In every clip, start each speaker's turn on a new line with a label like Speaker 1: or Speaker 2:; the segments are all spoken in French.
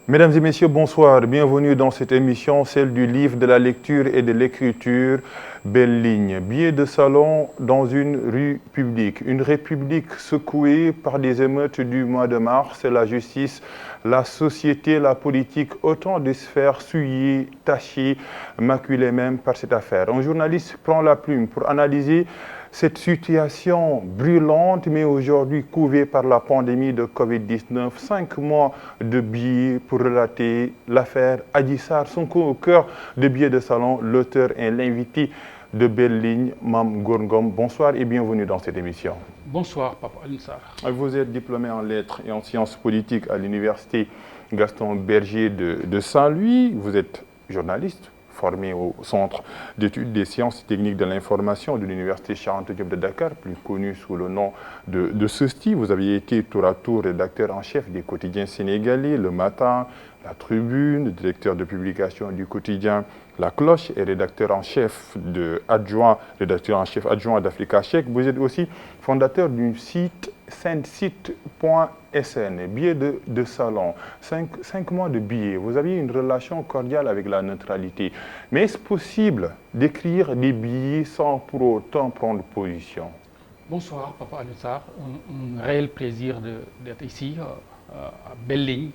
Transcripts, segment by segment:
Speaker 1: Mesdames et messieurs, bonsoir. Bienvenue dans cette émission, celle du livre, de la lecture et de l'écriture. Belle ligne. Billet de salon dans une rue publique. Une république secouée par des émeutes du mois de mars. La justice, la société, la politique, autant de sphères souillées, tachées, maculées même par cette affaire. Un journaliste prend la plume pour analyser cette situation brûlante, mais aujourd'hui couvée par la pandémie de Covid-19, 5 mois de billets pour relater l'affaire Adji Sarr. Sonko au cœur de Billets de salon, l'auteur et l'invité de Belle Ligne, Mame Gor Ngom. Bonsoir et bienvenue dans cette émission.
Speaker 2: Bonsoir, Papa Alioune Sarr.
Speaker 1: Vous êtes diplômé en lettres et en sciences politiques à l'université Gaston Berger de Saint-Louis. Vous êtes journaliste, formé au Centre d'études des sciences et techniques de l'information de l'Université Cheikh Anta Diop de Dakar, plus connu sous le nom de CESTI. Vous aviez été tour à tour rédacteur en chef des quotidiens sénégalais, Le Matin, La Tribune, directeur de publication du quotidien La Cloche et rédacteur en chef adjoint d'Africa Check. Vous êtes aussi fondateur du site sensite.sn, billets de salon, 5 mois de billets. Vous aviez une relation cordiale avec la neutralité. Mais est-ce possible d'écrire des billets sans pour autant prendre position?
Speaker 2: Bonsoir, Papa Alioune Sarr. Un réel plaisir d'être ici à Belle Ligne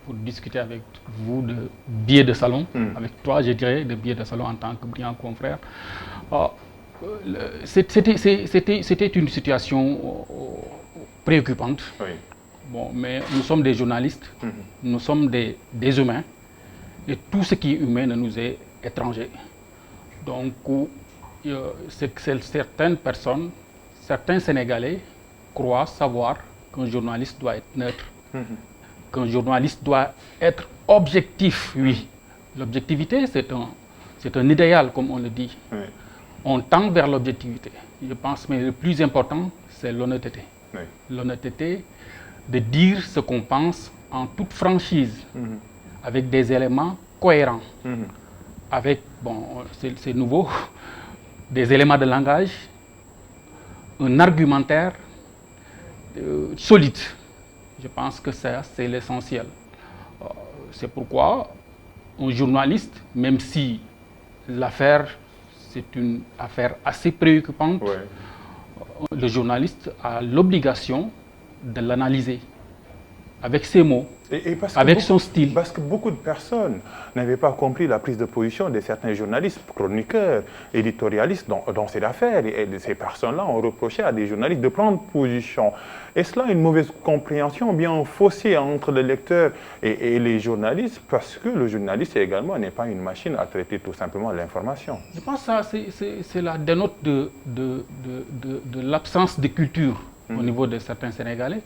Speaker 2: pour discuter avec vous de billets de salon, avec toi, je dirais, de billets de salon en tant que brillant confrère. C'était une situation préoccupante.
Speaker 1: Oui.
Speaker 2: Bon, mais nous sommes des journalistes, nous sommes des humains, et tout ce qui est humain ne nous est étranger. Donc, certaines personnes, certains Sénégalais croient savoir qu'un journaliste doit être neutre, qu'un journaliste doit être objectif, oui. L'objectivité, c'est un idéal, comme on le dit. Oui. On tend vers l'objectivité. Je pense, mais le plus important, c'est l'honnêteté. Oui. L'honnêteté de dire ce qu'on pense en toute franchise, avec des éléments cohérents, avec, bon, c'est nouveau, des éléments de langage, un argumentaire solide. Je pense que ça, c'est l'essentiel. C'est pourquoi un journaliste, même si l'affaire, c'est une affaire assez préoccupante, le journaliste a l'obligation de l'analyser avec ses mots, avec son style.
Speaker 1: Parce que beaucoup de personnes n'avaient pas compris la prise de position de certains journalistes, chroniqueurs, éditorialistes dans cette affaire. Et ces personnes-là ont reproché à des journalistes de prendre position. Est-ce là une mauvaise compréhension ou bien un fossé entre le lecteur et les journalistes? Parce que le journaliste également n'est pas une machine à traiter tout simplement l'information.
Speaker 2: Je pense que ça, c'est la dénote de l'absence de culture au niveau de certains Sénégalais,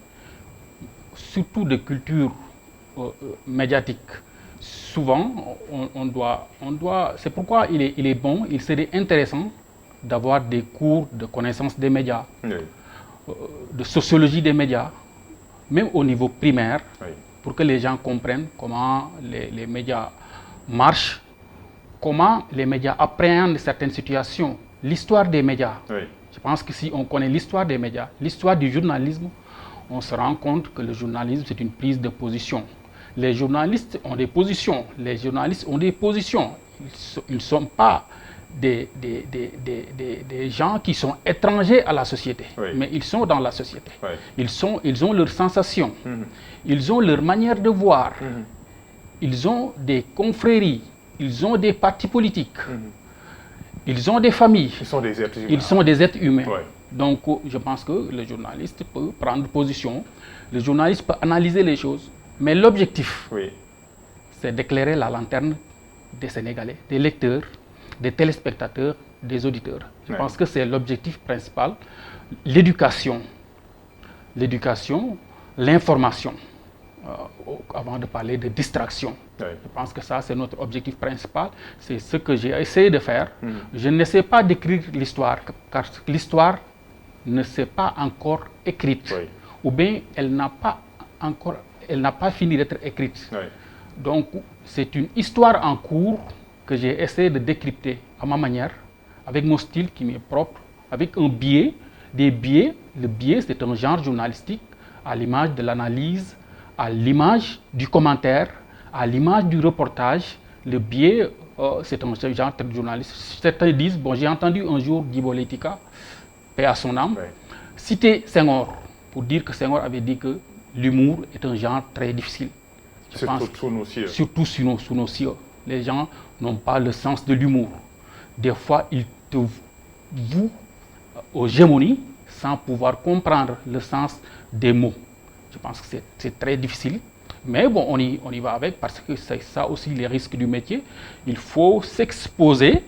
Speaker 2: surtout de culture médiatique. Souvent, c'est pourquoi il est bon, il serait intéressant d'avoir des cours de connaissance des médias, de sociologie des médias, même au niveau primaire, pour que les gens comprennent comment les médias marchent, comment les médias appréhendent certaines situations, l'histoire des médias. Je pense que si on connaît l'histoire des médias, l'histoire du journalisme, on se rend compte que le journalisme, c'est une prise de position. Les journalistes ont des positions. Les journalistes ont des positions. Ils ne sont pas des gens qui sont étrangers à la société, mais ils sont dans la société. Ils ont leurs sensations. Ils ont leur manière de voir. Ils ont des confréries. Ils ont des partis politiques. Ils ont des familles.
Speaker 1: Ils sont des êtres humains.
Speaker 2: Ils sont des êtres humains. Donc, je pense que le journaliste peut prendre position, le journaliste peut analyser les choses, mais l'objectif, c'est d'éclairer la lanterne des Sénégalais, des lecteurs, des téléspectateurs, des auditeurs. Je pense que c'est l'objectif principal, l'éducation, l'information, avant de parler de distraction. Je pense que ça, c'est notre objectif principal, c'est ce que j'ai essayé de faire. Je n'essaie pas d'écrire l'histoire, car l'histoire ne s'est pas encore écrite, ou bien elle n'a pas fini d'être écrite. Donc, c'est une histoire en cours que j'ai essayé de décrypter à ma manière, avec mon style qui m'est propre, avec un biais, des biais. Le biais, c'est un genre journalistique à l'image de l'analyse, à l'image du commentaire, À l'image du reportage, le biais, c'est un genre de journaliste. Certains disent, bon, j'ai entendu un jour Guy Letika, paix à son âme, citer Senghor pour dire que Senghor avait dit que l'humour est un genre très difficile. Surtout sous nos cieux. Les gens n'ont pas le sens de l'humour. Des fois, ils te vouent aux gémonies sans pouvoir comprendre le sens des mots. Je pense que c'est très difficile. Mais bon, on y va avec parce que c'est ça aussi les risques du métier. Il faut s'exposer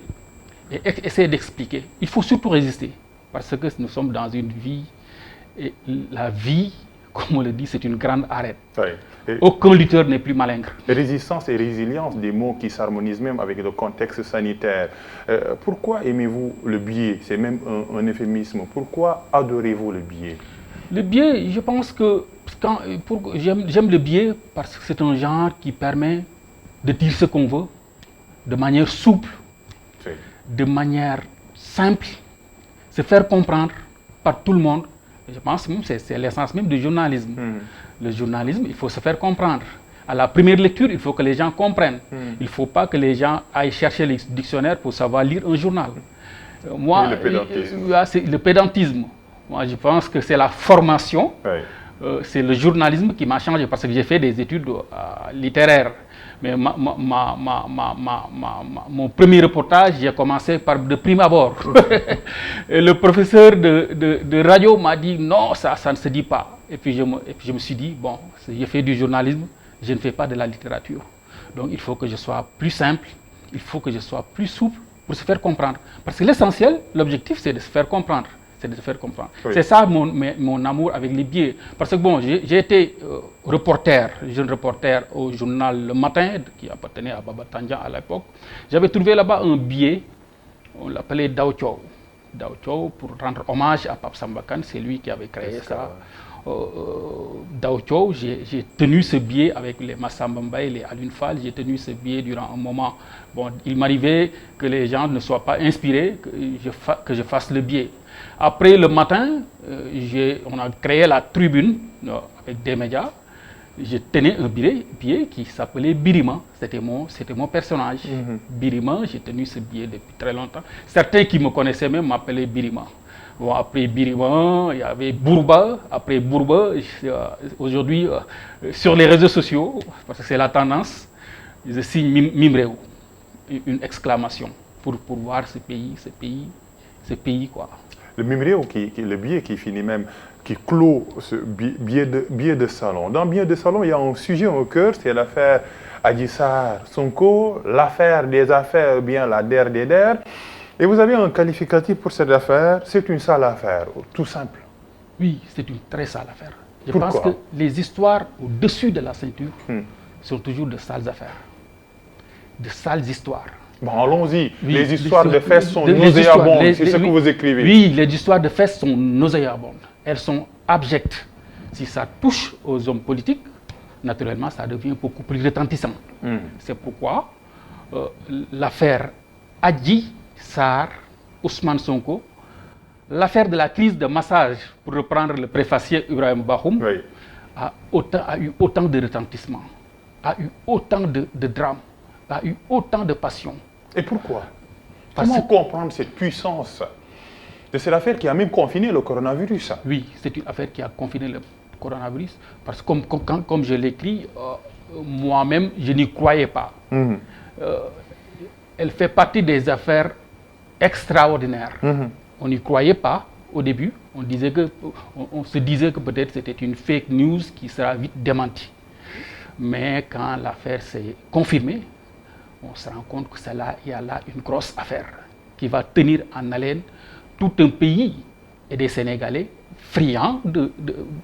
Speaker 2: et essayer d'expliquer. Il faut surtout résister parce que nous sommes dans une vie et la vie, comme on le dit, c'est une grande arène. Aucun lutteur n'est plus malingre.
Speaker 1: Résistance et résilience, des mots qui s'harmonisent même avec le contexte sanitaire. Pourquoi aimez-vous le biais? C'est même un euphémisme. Pourquoi adorez-vous le biais?
Speaker 2: Le biais, je pense que j'aime le biais parce que c'est un genre qui permet de dire ce qu'on veut de manière souple, de manière simple, se faire comprendre par tout le monde. Je pense même que c'est l'essence même du journalisme. Le journalisme, il faut se faire comprendre. À la première lecture, il faut que les gens comprennent. Il ne faut pas que les gens aillent chercher les dictionnaires pour savoir lire un journal. Moi, c'est le pédantisme. Moi, je pense que c'est la formation. C'est le journalisme qui m'a changé parce que j'ai fait des études littéraires. Mais mon premier reportage, j'ai commencé par de prime abord. Et le professeur de radio m'a dit non, ça ne se dit pas. Et puis je me suis dit, bon, j'ai fait du journalisme, je ne fais pas de la littérature. Donc il faut que je sois plus simple, il faut que je sois plus souple pour se faire comprendre. Parce que l'essentiel, l'objectif, c'est de se faire comprendre. C'est de se faire comprendre. C'est ça mon amour avec les biais. Parce que bon, j'ai été jeune reporter au journal Le Matin, qui appartenait à Baba Tandian à l'époque. J'avais trouvé là-bas un biais, on l'appelait Dao Chow. Dao Chow, pour rendre hommage à Pape Samba Kane, c'est lui qui avait créé ça. Dao Chow, j'ai tenu ce biais avec les Massamba Mbaye, les Alioune Fall, j'ai tenu ce biais durant un moment. Bon, il m'arrivait que les gens ne soient pas inspirés, que je fasse le biais. Après Le Matin, on a créé la tribune avec des médias. Je tenais un biais qui s'appelait Birima. C'était mon personnage. Birima, j'ai tenu ce biais depuis très longtemps. Certains qui me connaissaient même m'appelaient Birima. Bon, après Birima, il y avait Bourba. Après Bourba, aujourd'hui, sur les réseaux sociaux, parce que c'est la tendance, je signe Mimreo, une exclamation, pour voir ce pays quoi.
Speaker 1: Le Mimreo, le biais qui finit même, qui clôt ce biais de salon. Dans biais de salon, il y a un sujet au cœur, c'est l'affaire Adji Sarr Sonko, l'affaire des affaires, bien la der des der. Et vous avez un qualificatif pour cette affaire, c'est une sale affaire, tout simple.
Speaker 2: Oui, c'est une très sale affaire. Je
Speaker 1: Pourquoi?
Speaker 2: pense que les histoires au-dessus de la ceinture sont toujours de sales affaires, de sales histoires.
Speaker 1: Bon, allons-y. Oui, les histoires de fesses sont nauséabondes, c'est ce que vous écrivez.
Speaker 2: Oui, les histoires de fesses sont nauséabondes. Elles sont abjectes. Si ça touche aux hommes politiques, naturellement, ça devient beaucoup plus retentissant. C'est pourquoi l'affaire Adji Sarr, Ousmane Sonko, l'affaire de la crise de massage, pour reprendre le préfacier Ibrahim Bahoum, a eu autant de retentissement, a eu autant de drames, a eu autant de passion.
Speaker 1: Et pourquoi? Comment comprendre cette puissance de cette affaire qui a même confiné le coronavirus?
Speaker 2: Oui, c'est une affaire qui a confiné le coronavirus, parce que comme je l'écris, moi-même, je n'y croyais pas. Elle fait partie des affaires extraordinaires. On n'y croyait pas au début. On se disait que peut-être c'était une fake news qui sera vite démentie. Mais quand l'affaire s'est confirmée, on se rend compte qu'il y a là une grosse affaire qui va tenir en haleine tout un pays et des Sénégalais friands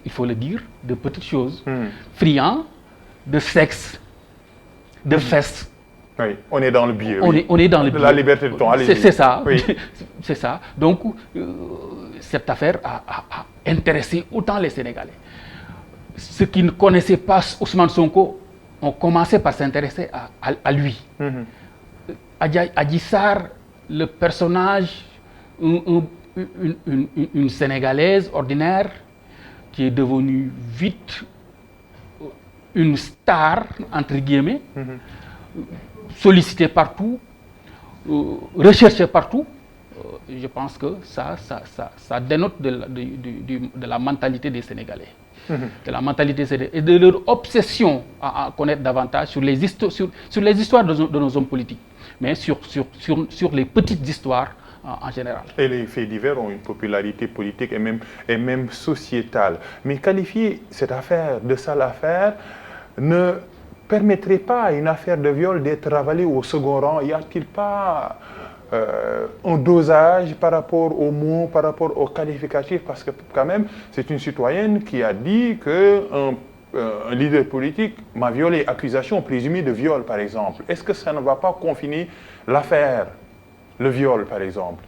Speaker 2: il faut le dire, de petites choses, friands de sexe, de fesses.
Speaker 1: Oui, on est dans le biais.
Speaker 2: On est dans le biais.
Speaker 1: La liberté de ton,
Speaker 2: c'est ça.
Speaker 1: Oui.
Speaker 2: C'est ça. Donc, cette affaire a intéressé autant les Sénégalais. Ceux qui ne connaissaient pas Ousmane Sonko ont commencé par s'intéresser à lui. Adji Sarr, le personnage, une Sénégalaise ordinaire qui est devenue vite une star, entre guillemets, sollicité partout, recherché partout. Je pense que ça dénote de la mentalité des Sénégalais. De la mentalité et de leur obsession à connaître davantage sur les histoires de nos hommes politiques, mais sur les petites histoires en général.
Speaker 1: Et les faits divers ont une popularité politique et même sociétale. Mais qualifier cette affaire de sale affaire ne permettrait pas à une affaire de viol d'être avalée au second rang? Y a-t-il pas un dosage par rapport aux mots, par rapport aux qualificatifs? Parce que quand même, c'est une citoyenne qui a dit qu'un leader politique m'a violé, accusation présumée de viol par exemple. Est-ce que ça ne va pas confiner l'affaire, le viol par exemple?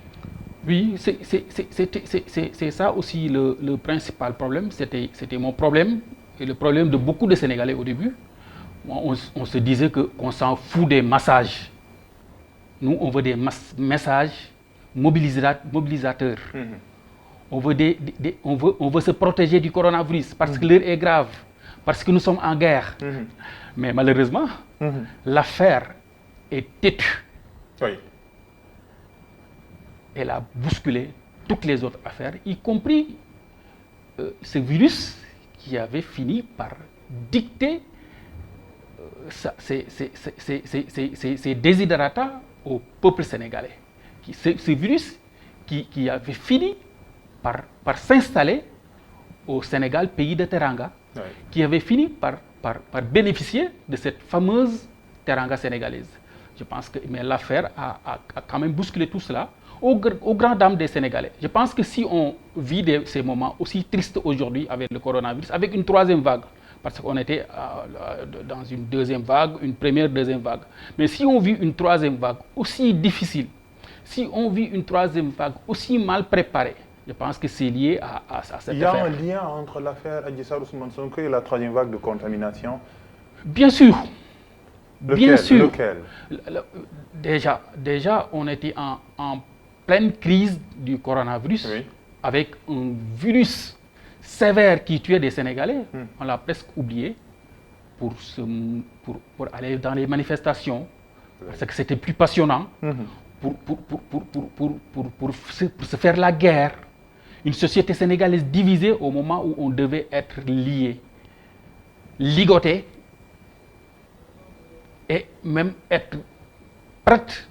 Speaker 2: Oui, c'est ça aussi le principal problème. C'était mon problème et le problème de beaucoup de Sénégalais au début. On se disait qu'on s'en fout des massages. Nous, on veut des messages mobilisateurs. On veut se protéger du coronavirus parce que l'heure est grave, parce que nous sommes en guerre. Mais malheureusement, l'affaire est têtue.
Speaker 1: Oui.
Speaker 2: Elle a bousculé toutes les autres affaires, y compris ce virus qui avait fini par dicter ses desiderata au peuple sénégalais. Ce virus qui avait fini par s'installer au Sénégal, pays de Teranga, oui, qui avait fini par bénéficier de cette fameuse Teranga sénégalaise. Je pense que l'affaire a quand même bousculé tout cela aux grandes dames des Sénégalais. Je pense que si on vit ces moments aussi tristes aujourd'hui avec le coronavirus, avec une troisième vague, parce qu'on était dans une deuxième vague, une première, deuxième vague. Mais si on vit une troisième vague aussi difficile, si on vit une troisième vague aussi mal préparée, je pense que c'est lié à cette affaire.
Speaker 1: Il y a un lien entre l'affaire Adji Sarr Ousmane Sonko et la troisième vague de contamination?
Speaker 2: Bien sûr. Bien sûr.
Speaker 1: Lequel?
Speaker 2: Déjà, on était en pleine crise du coronavirus, oui, avec un virus sévère qui tuait des Sénégalais. On l'a presque oublié pour aller dans les manifestations, parce que c'était plus passionnant, pour se faire la guerre. Une société sénégalaise divisée au moment où on devait être lié, ligoté, et même être prête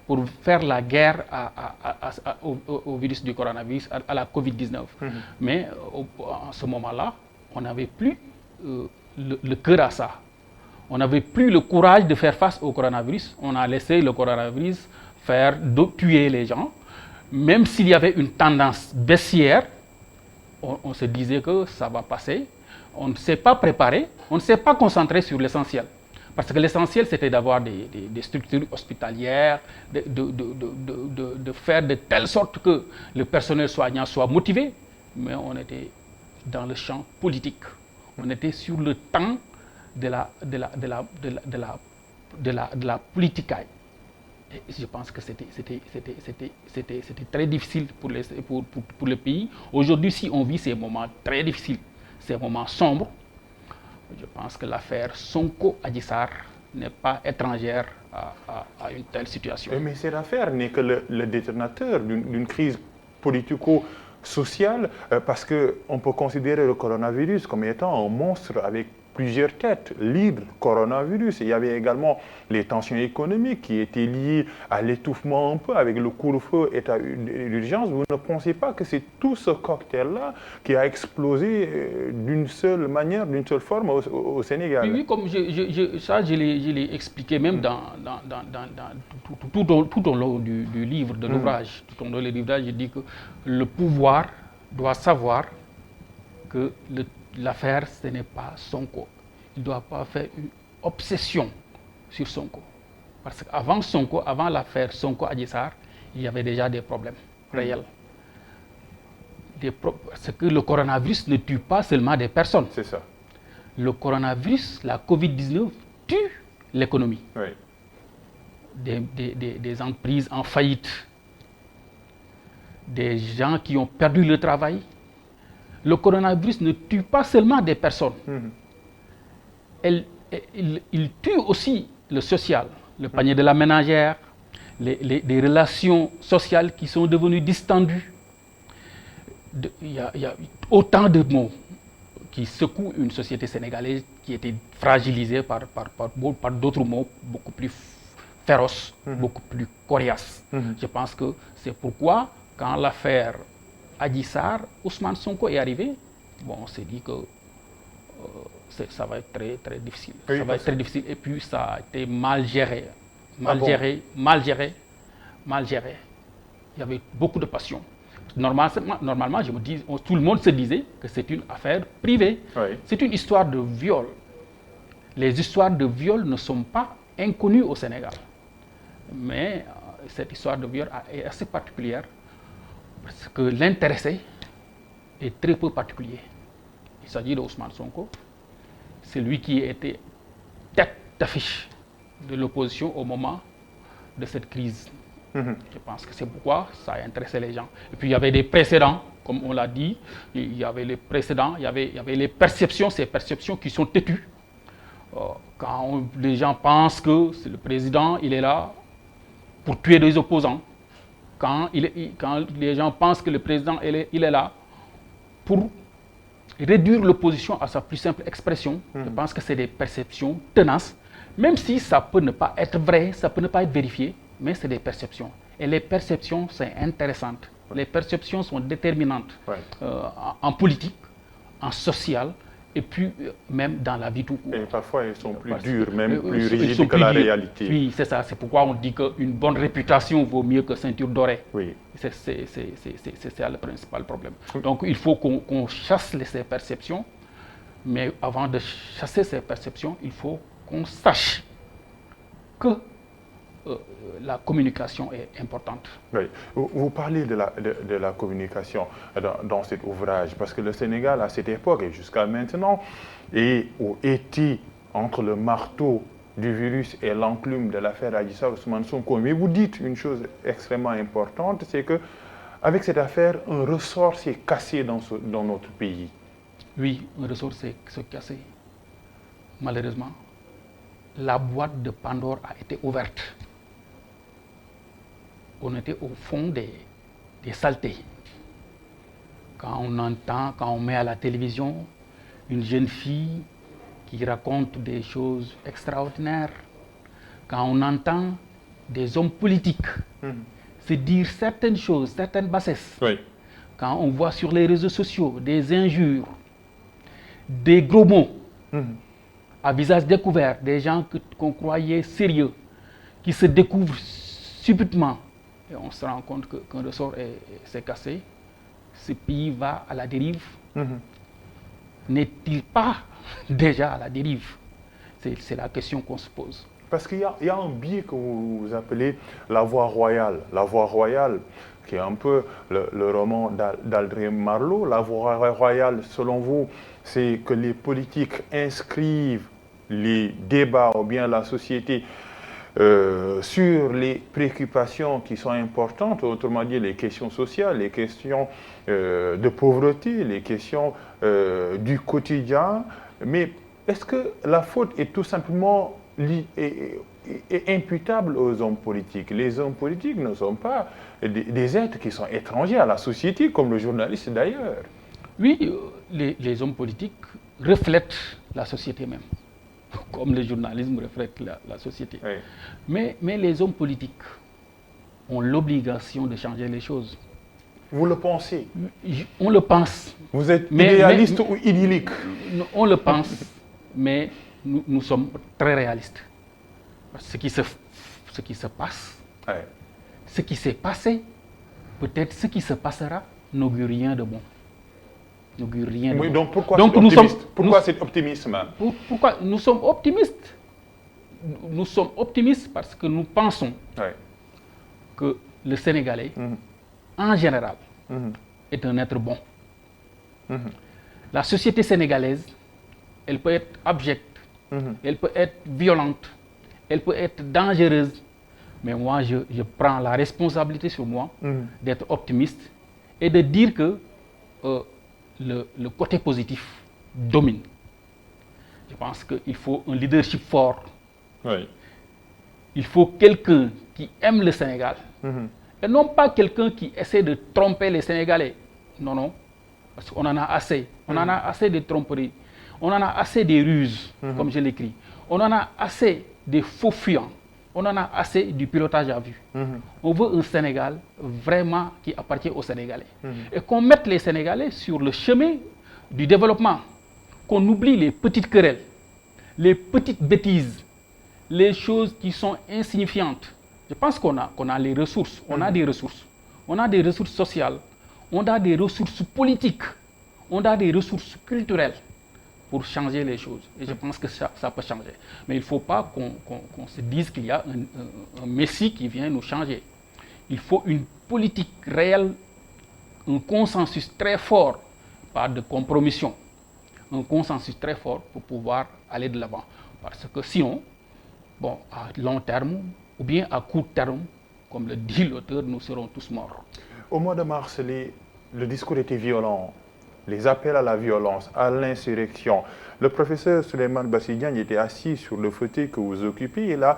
Speaker 2: pour faire la guerre au virus du coronavirus, à la Covid-19. Mais en ce moment-là, on n'avait plus le cœur à ça. On n'avait plus le courage de faire face au coronavirus. On a laissé le coronavirus tuer les gens. Même s'il y avait une tendance baissière, on se disait que ça va passer. On ne s'est pas préparé, on ne s'est pas concentré sur l'essentiel. Parce que l'essentiel, c'était d'avoir des structures hospitalières, de faire de telle sorte que le personnel soignant soit motivé. Mais on était dans le champ politique. On était sur le temps de la politique. Et je pense que c'était très difficile pour le pays. Aujourd'hui, si on vit ces moments très difficiles, ces moments sombres, je pense que l'affaire Sonko-Adji Sarr n'est pas étrangère à une telle situation.
Speaker 1: Mais cette affaire n'est que le détonateur d'une crise politico-sociale, parce qu'on peut considérer le coronavirus comme étant un monstre avec plusieurs têtes, l'hydre coronavirus. Il y avait également les tensions économiques qui étaient liées à l'étouffement un peu avec le couvre-feu, état d'urgence. Vous ne pensez pas que c'est tout ce cocktail-là qui a explosé d'une seule manière, d'une seule forme au Sénégal?
Speaker 2: Oui, comme je l'ai expliqué même tout au long du livre, de l'ouvrage. Tout au long du livre, je dis que le pouvoir doit savoir que l'affaire, ce n'est pas Sonko. Il ne doit pas faire une obsession sur Sonko. Parce qu'avant Sonko, avant l'affaire Sonko-Adji Sarr, il y avait déjà des problèmes réels. Parce que le coronavirus ne tue pas seulement des personnes.
Speaker 1: C'est ça.
Speaker 2: Le coronavirus, la Covid-19, tue l'économie.
Speaker 1: Oui.
Speaker 2: Des entreprises en faillite, des gens qui ont perdu le travail. Le coronavirus ne tue pas seulement des personnes. il tue aussi le social, le panier de la ménagère, les relations sociales qui sont devenues distendues. Il y a autant de mots qui secouent une société sénégalaise qui était fragilisée par d'autres mots beaucoup plus féroces, beaucoup plus coriaces. Je pense que c'est pourquoi, quand l'affaire Adji Sarr, Ousmane Sonko est arrivé, bon, on s'est dit que ça va être très, très difficile.
Speaker 1: Oui,
Speaker 2: ça va être très difficile. Et puis, ça a été mal géré.
Speaker 1: Mal géré.
Speaker 2: Il y avait beaucoup de passion. Normalement, tout le monde se disait que c'est une affaire privée.
Speaker 1: Oui.
Speaker 2: C'est une histoire de viol. Les histoires de viol ne sont pas inconnues au Sénégal. Mais cette histoire de viol est assez particulière parce que l'intéressé est très peu particulier. Il s'agit de Ousmane Sonko. C'est lui qui était tête d'affiche de l'opposition au moment de cette crise. Je pense que c'est pourquoi ça a intéressé les gens. Et puis il y avait des précédents, comme on l'a dit, il y avait les précédents, il y avait les perceptions, ces perceptions qui sont têtues. Quand les gens pensent que c'est le président, il est là pour tuer des opposants. Quand les gens pensent que le président, il est là pour réduire l'opposition à sa plus simple expression, je pense que c'est des perceptions tenaces, même si ça peut ne pas être vrai, ça peut ne pas être vérifié, mais c'est des perceptions. Et les perceptions, c'est intéressant. Les perceptions sont déterminantes en politique, en social, et puis même dans la vie tout court.
Speaker 1: Et parfois, elles sont plus dures, même plus rigides que la réalité.
Speaker 2: Oui, c'est ça. C'est pourquoi on dit qu'une bonne réputation vaut mieux que ceinture dorée.
Speaker 1: Oui.
Speaker 2: C'est ça le principal problème. Donc, il faut qu'on chasse ces perceptions, mais avant de chasser ces perceptions, il faut qu'on sache que la communication est importante.
Speaker 1: Oui. Vous parlez de la communication dans cet ouvrage, parce que le Sénégal, à cette époque et jusqu'à maintenant, était entre le marteau du virus et l'enclume de l'affaire Adji Sarr, Ousmane Sonko. Mais vous dites une chose extrêmement importante, c'est que avec cette affaire, un ressort s'est cassé dans notre pays.
Speaker 2: Oui, un ressort s'est cassé. Malheureusement, la boîte de Pandore a été ouverte. On était au fond des saletés. Quand on met à la télévision une jeune fille qui raconte des choses extraordinaires, quand on entend des hommes politiques se dire certaines choses, certaines bassesses, quand on voit sur les réseaux sociaux des injures, des gros mots, à visage découvert, des gens qu'on croyait sérieux, qui se découvrent subitement, et on se rend compte qu'un ressort s'est cassé, ce pays va à la dérive. N'est-il pas déjà à la dérive? C'est la question qu'on se pose.
Speaker 1: Parce qu'il y a un biais que vous appelez la voie royale. La voie royale, qui est un peu le roman d'André Marleau. La voie royale, selon vous, c'est que les politiques inscrivent les débats ou bien la société sur les préoccupations qui sont importantes, autrement dit les questions sociales, les questions de pauvreté, les questions du quotidien. Mais est-ce que la faute est tout simplement est imputable aux hommes politiques? Les hommes politiques ne sont pas des êtres qui sont étrangers à la société, comme le journaliste d'ailleurs.
Speaker 2: Oui, les hommes politiques reflètent la société même, comme le journalisme reflète la société. Mais les hommes politiques ont l'obligation de changer les choses.
Speaker 1: Vous le pensez?
Speaker 2: On le pense.
Speaker 1: Vous êtes idéaliste ou idyllique?
Speaker 2: On le pense, mais nous sommes très réalistes. Ce qui se passe, ce qui s'est passé, peut-être ce qui se passera, n'augure rien de bon.
Speaker 1: Oui, donc pourquoi cet optimisme?
Speaker 2: Pourquoi nous sommes optimistes? Nous sommes optimistes parce que nous pensons que le Sénégalais, en général, est un être bon. La société sénégalaise, elle peut être abjecte, elle peut être violente, elle peut être dangereuse, mais moi je prends la responsabilité sur moi d'être optimiste et de dire que le côté positif domine. Je pense qu'il faut un leadership fort.
Speaker 1: Oui.
Speaker 2: Il faut quelqu'un qui aime le Sénégal. Et non pas quelqu'un qui essaie de tromper les Sénégalais. Non, non. Parce qu'on en a assez. On en a assez de tromperies. On en a assez des ruses, comme je l'écris. On en a assez des faux fuyants. On en a assez du pilotage à vue. On veut un Sénégal vraiment qui appartient aux Sénégalais. Et qu'on mette les Sénégalais sur le chemin du développement. Qu'on oublie les petites querelles, les petites bêtises, les choses qui sont insignifiantes. Je pense qu'on a les ressources. On a des ressources. On a des ressources sociales. On a des ressources politiques. On a des ressources culturelles pour changer les choses. Et je pense que ça peut changer. Mais il ne faut pas qu'on se dise qu'il y a un messie qui vient nous changer. Il faut une politique réelle, un consensus très fort, pas de compromission. Un consensus très fort pour pouvoir aller de l'avant. Parce que sinon, bon, à long terme, ou bien à court terme, comme le dit l'auteur, nous serons tous morts.
Speaker 1: Au mois de mars, le discours était violent. Les appels à la violence, à l'insurrection. Le professeur Souleymane Bassidiagne était assis sur le fauteuil que vous occupez. Il a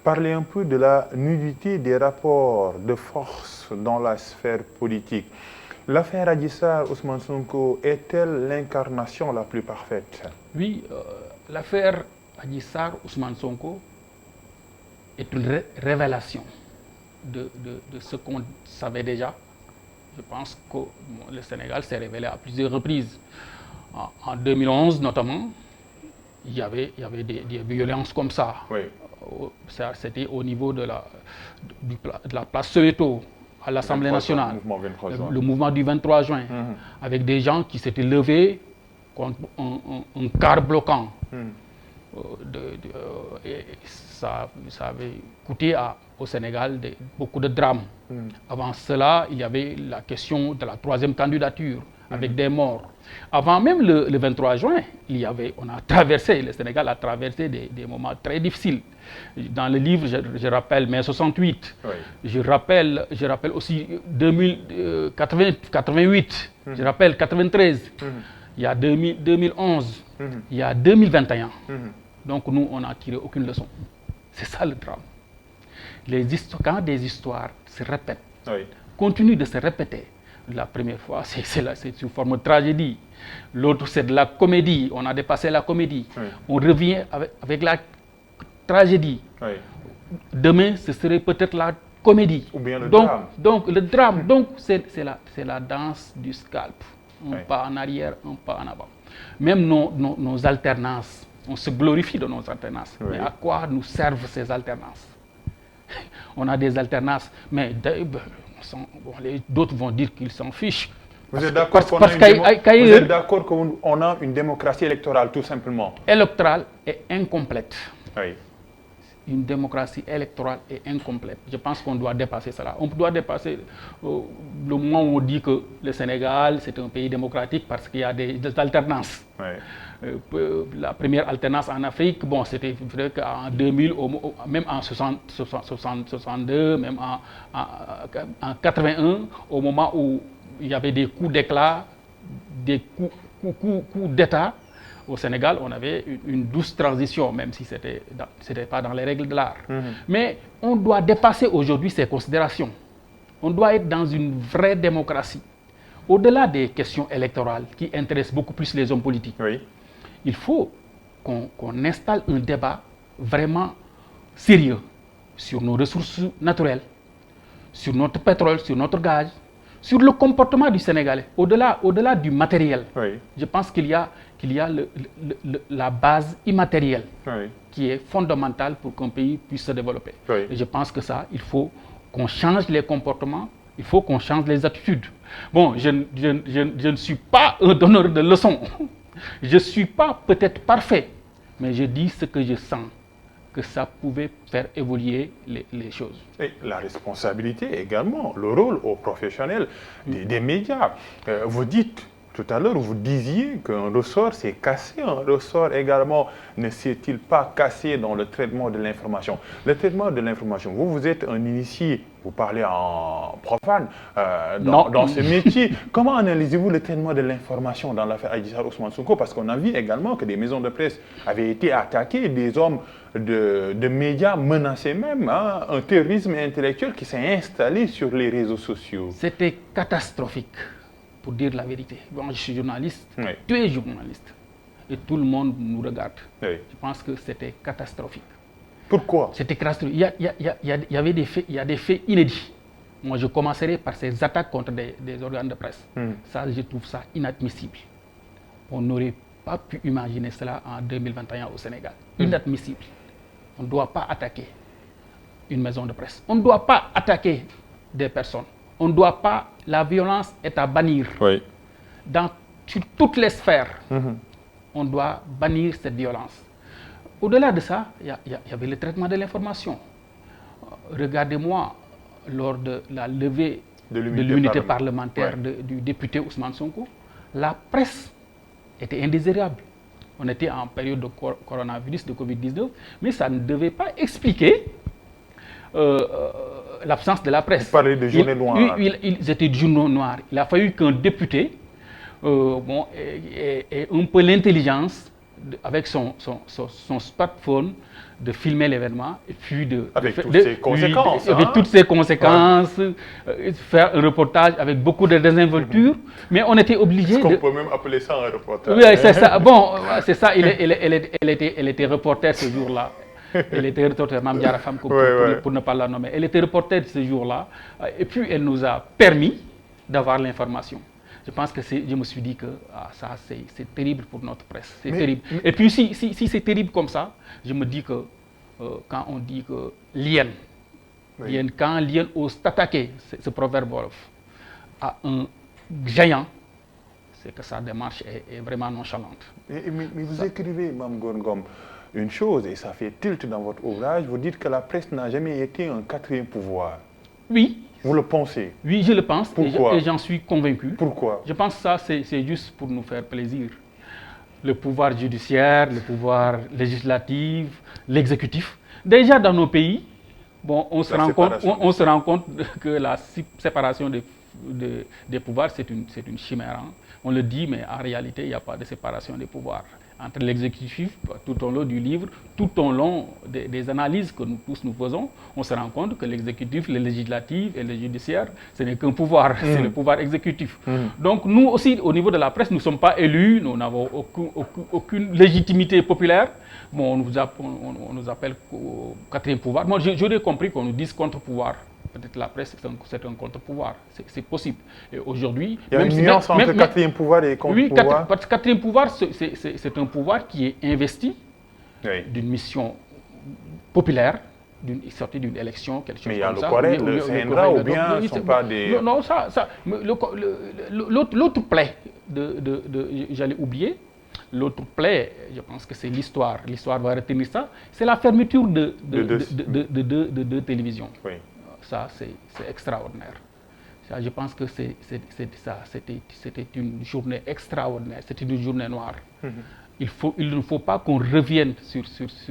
Speaker 1: parlé un peu de la nudité des rapports de force dans la sphère politique. L'affaire Adji Sarr, Ousmane Sonko, est-elle l'incarnation la plus parfaite?
Speaker 2: Oui, l'affaire Adji Sarr, Ousmane Sonko est une révélation de ce qu'on savait déjà. Je pense que le Sénégal s'est révélé à plusieurs reprises. En 2011 notamment, il y avait des violences comme ça.
Speaker 1: Oui.
Speaker 2: C'était au niveau de la place Soweto, à l'Assemblée nationale, le mouvement du 23 juin, avec des gens qui s'étaient levés contre un car bloquant. Et ça avait coûté au Sénégal beaucoup de drames. Avant cela, il y avait la question de la troisième candidature, avec des morts. Avant même le 23 juin, le Sénégal a traversé des moments très difficiles. Dans le livre, je rappelle mai 68,
Speaker 1: oui.
Speaker 2: je rappelle aussi 88, je rappelle 93, il y a 2011, il y a 2021. Donc nous, on n'a tiré aucune leçon. C'est ça le drame. Quand des histoires se répètent, continuent de se répéter, la première fois, c'est sous forme de tragédie. L'autre, c'est de la comédie. On a dépassé la comédie. On revient avec la tragédie. Demain, ce serait peut-être la comédie.
Speaker 1: Ou bien le drame.
Speaker 2: Donc, le drame, c'est la danse du scalp. Un pas en arrière, un pas en avant. Même nos alternances, on se glorifie de nos alternances. Mais à quoi nous servent ces alternances? On a des alternances, mais d'autres vont dire qu'ils s'en fichent.
Speaker 1: Vous êtes d'accord qu'on a une démocratie électorale, tout simplement? Électorale
Speaker 2: et incomplète.
Speaker 1: Oui.
Speaker 2: Une démocratie électorale est incomplète. Je pense qu'on doit dépasser cela. On doit dépasser le moment où on dit que le Sénégal, c'est un pays démocratique parce qu'il y a des alternances. La première alternance en Afrique, bon, c'était vrai qu'en 2000, même en 62, même en 81, au moment où il y avait des coups d'éclat, des coups d'État, au Sénégal, on avait une douce transition, même si ce n'était pas dans les règles de l'art. Mais on doit dépasser aujourd'hui ces considérations. On doit être dans une vraie démocratie. Au-delà des questions électorales qui intéressent beaucoup plus les hommes politiques, il faut qu'on installe un débat vraiment sérieux sur nos ressources naturelles, sur notre pétrole, sur notre gaz, sur le comportement du Sénégalais, au-delà du matériel. Je pense qu'il y a la base immatérielle qui est fondamentale pour qu'un pays puisse se développer. Et je pense que ça, il faut qu'on change les comportements, il faut qu'on change les attitudes. Bon, je ne suis pas un donneur de leçons. Je ne suis pas peut-être parfait, mais je dis ce que je sens, que ça pouvait faire évoluer les choses.
Speaker 1: Et la responsabilité également, le rôle aux professionnels des médias. Vous dites tout à l'heure, vous disiez qu'un ressort s'est cassé, un ressort également ne s'est-il pas cassé dans le traitement de l'information? Le traitement de l'information, vous êtes un initié vous parlez en profane
Speaker 2: Non.
Speaker 1: dans ce métier. Comment analysez-vous le traitement de l'information dans l'affaire Adji Sarr Ousmane Sonko? Parce qu'on a vu également que des maisons de presse avaient été attaquées, des hommes de médias menacés même, hein, un terrorisme intellectuel qui s'est installé sur les réseaux sociaux.
Speaker 2: C'était catastrophique, pour dire la vérité. Bon, je suis journaliste,
Speaker 1: Oui.
Speaker 2: tu es journaliste, et tout le monde nous regarde.
Speaker 1: Oui.
Speaker 2: Je pense que c'était catastrophique.
Speaker 1: Pourquoi?
Speaker 2: C'était catastrophique. Il y avait des faits, il y a des faits inédits. Moi, je commencerai par ces attaques contre des organes de presse. Ça, je trouve ça inadmissible. On n'aurait pas pu imaginer cela en 2021 au Sénégal. Inadmissible. On ne doit pas attaquer une maison de presse. On ne doit pas attaquer des personnes. On ne doit pas... La violence est à bannir.
Speaker 1: Oui.
Speaker 2: Sur toutes les sphères, on doit bannir cette violence. Au-delà de ça, il y avait le traitement de l'information. Regardez-moi, lors de la levée de l'immunité parlementaire du député Ousmane Sonko, la presse était indésirable. On était en période de coronavirus, de Covid-19, mais ça ne devait pas expliquer l'absence de la presse.
Speaker 1: Vous parlez de journée noire.
Speaker 2: Ils étaient de journaux noirs. Il a fallu qu'un député ait un peu l'intelligence, avec son smartphone, de filmer l'événement, et puis
Speaker 1: avec toutes ses conséquences.
Speaker 2: Avec toutes ses conséquences, faire un reportage avec beaucoup de désinvolture, mais on était obligé
Speaker 1: On peut même appeler ça un reportage.
Speaker 2: Oui, c'est ça. Bon, c'est ça, elle était reporter ce jour-là. Elle était reporter, Mme Diarra Fam, pour ne pas la nommer. Elle était reporter ce jour-là, et puis elle nous a permis d'avoir l'information. Je pense que je me suis dit que ça, c'est terrible pour notre presse. C'est terrible. Et puis, si c'est terrible comme ça, je me dis que quand on dit que quand l'hyène ose t'attaquer, ce proverbe wolof, à un géant, c'est que sa démarche est vraiment nonchalante.
Speaker 1: Mais vous écrivez, Mme Gorgom, une chose, et ça fait tilt dans votre ouvrage, vous dites que la presse n'a jamais été un quatrième pouvoir.
Speaker 2: Oui.
Speaker 1: Vous le pensez?
Speaker 2: Oui, je le pense.
Speaker 1: Pourquoi?
Speaker 2: Et j'en suis convaincu.
Speaker 1: Pourquoi?
Speaker 2: Je pense que ça, c'est juste pour nous faire plaisir. Le pouvoir judiciaire, le pouvoir législatif, l'exécutif. Déjà dans nos pays, bon, on se rend compte que la séparation des pouvoirs, c'est une chimère. Hein. On le dit, mais en réalité, il n'y a pas de séparation des pouvoirs. Entre l'exécutif, tout au long du livre, tout au long des analyses que nous tous nous faisons, on se rend compte que l'exécutif, le législatif et le judiciaire, ce n'est qu'un pouvoir, c'est le pouvoir exécutif. Donc nous aussi, au niveau de la presse, nous ne sommes pas élus, nous n'avons aucune légitimité populaire. Bon, on nous appelle quatrième pouvoir. Moi, j'aurais compris qu'on nous dise contre-pouvoir. Peut-être la presse, c'est un contre-pouvoir. C'est possible. Et aujourd'hui...
Speaker 1: Il y a une nuance entre quatrième pouvoir et contre-pouvoir.
Speaker 2: Oui, parce que quatrième pouvoir, c'est un pouvoir qui est investi d'une mission populaire, sortie d'une élection, quelque chose comme ça.
Speaker 1: Mais il y a le CNRA ou bien ce ne sont pas des...
Speaker 2: Non, l'autre plaie, j'allais oublier, l'autre plaie, je pense que c'est l'histoire. L'histoire va retenir ça. C'est la fermeture de deux télévisions. Oui. Ça, c'est extraordinaire. Ça, je pense que c'était une journée extraordinaire, c'était une journée noire. Il ne faut pas qu'on revienne sur ces trucs.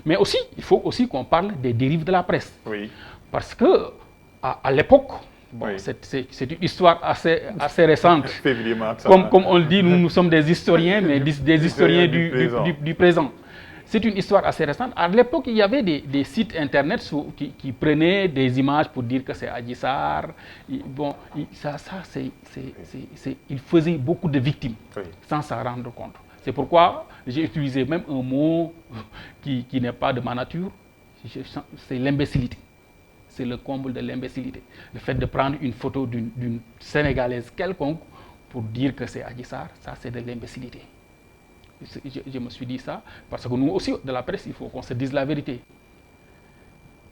Speaker 2: Mais aussi, il faut aussi qu'on parle des dérives de la presse.
Speaker 1: Oui.
Speaker 2: Parce que à l'époque, c'est une histoire assez récente. Comme on le dit, nous sommes des historiens, mais des historiens du présent. C'est une histoire assez récente. À l'époque, il y avait des sites internet qui prenaient des images pour dire que c'est Adji Sarr. Bon, il faisait beaucoup de victimes sans s'en rendre compte. C'est pourquoi j'ai utilisé même un mot qui n'est pas de ma nature. C'est l'imbécilité. C'est le comble de l'imbécilité. Le fait de prendre une photo d'une Sénégalaise quelconque pour dire que c'est Adji Sarr, ça c'est de l'imbécilité. Je me suis dit ça, parce que nous aussi, de la presse, il faut qu'on se dise la vérité.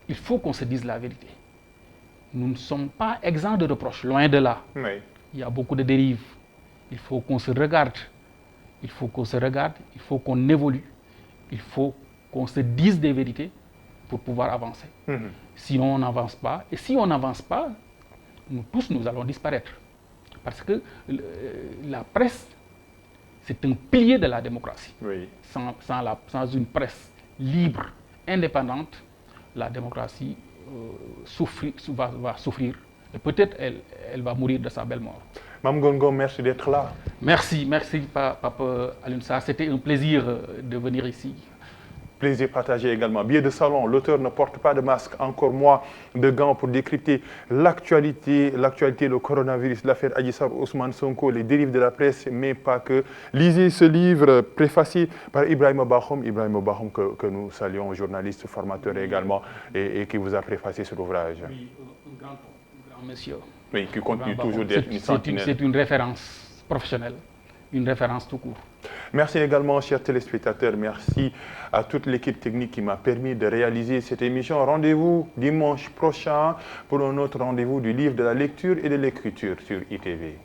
Speaker 2: Il faut qu'on se dise la vérité. Nous ne sommes pas exempts de reproches, loin de là. Oui. Il y a beaucoup de dérives. Il faut qu'on se regarde. Il faut qu'on se regarde, il faut qu'on évolue. Il faut qu'on se dise des vérités pour pouvoir avancer. Sinon, on n'avance pas. Et si on n'avance pas, nous tous, nous allons disparaître. Parce que la presse, c'est un pilier de la démocratie. Oui. Sans une presse libre, indépendante, la démocratie va souffrir. Et peut-être elle va mourir de sa belle mort.
Speaker 1: Mme Gongo, merci d'être là.
Speaker 2: Merci, Pape Alioune Sarr. C'était un plaisir de venir ici.
Speaker 1: Plaisir partagé également. Billet de salon, l'auteur ne porte pas de masque, encore moins de gants pour décrypter l'actualité, le coronavirus, l'affaire Adji Sarr, Ousmane Sonko, les dérives de la presse, mais pas que. Lisez ce livre préfacé par Ibrahima Bakhoum, que nous saluons, journaliste, formateur également, et qui vous a préfacé cet ouvrage.
Speaker 2: Oui, un grand monsieur.
Speaker 1: Oui, qui continue toujours d'être une sentinelle.
Speaker 2: C'est une référence professionnelle, une référence tout court.
Speaker 1: Merci également, chers téléspectateurs. Merci à toute l'équipe technique qui m'a permis de réaliser cette émission. Rendez-vous dimanche prochain pour un autre rendez-vous du livre de la lecture et de l'écriture sur ITV.